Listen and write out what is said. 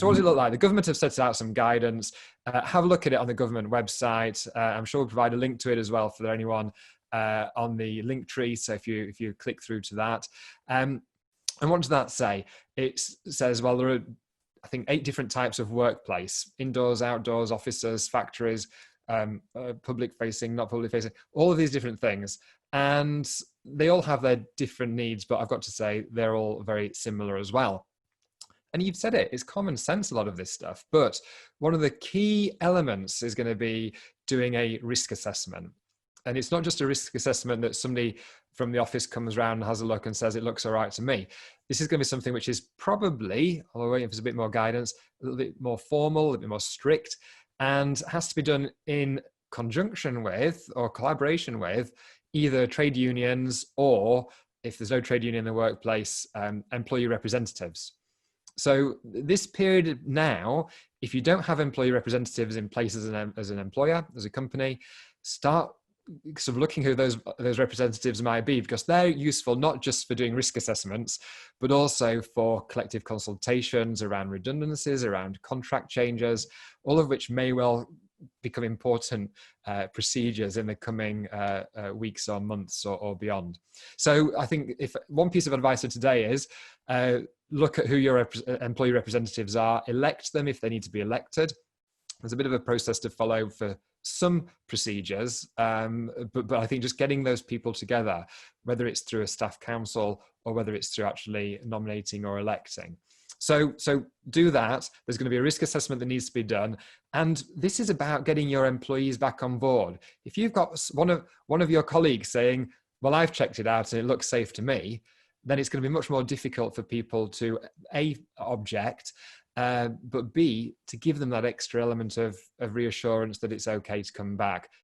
So what does it look like? The government have set out some guidance. Have a look at it on the government website. I'm sure we'll provide a link to it as well for anyone on the link tree. So if you click through to that. And what does that say? It says, well, there are, I think, 8 different types of workplace: indoors, outdoors, offices, factories, public facing, not public facing, all of these different things. And they all have their different needs, but I've got to say they're all very similar as well. And you've said it, it's common sense, a lot of this stuff. But one of the key elements is going to be doing a risk assessment. And it's not just a risk assessment that somebody from the office comes around and has a look and says, it looks all right to me. This is going to be something which is probably, although waiting for a bit more guidance, a little bit more formal, a little bit more strict, and has to be done in conjunction with or collaboration with either trade unions or, if there's no trade union in the workplace, employee representatives. So this period now, if you don't have employee representatives in place as an employer, as a company, start sort of looking who those representatives might be, because they're useful not just for doing risk assessments, but also for collective consultations around redundancies, around contract changes, all of which may well become important procedures in the coming weeks or months or beyond. So I think if one piece of advice for today is look at who your employee representatives are, elect them if they need to be elected. There's a bit of a process to follow for some procedures, but I think just getting those people together, whether it's through a staff council or whether it's through actually nominating or electing. So do that. There's going to be a risk assessment that needs to be done. And this is about getting your employees back on board. If you've got one of your colleagues saying, well, I've checked it out and it looks safe to me, then it's going to be much more difficult for people to A, object, but B, to give them that extra element of reassurance that it's okay to come back.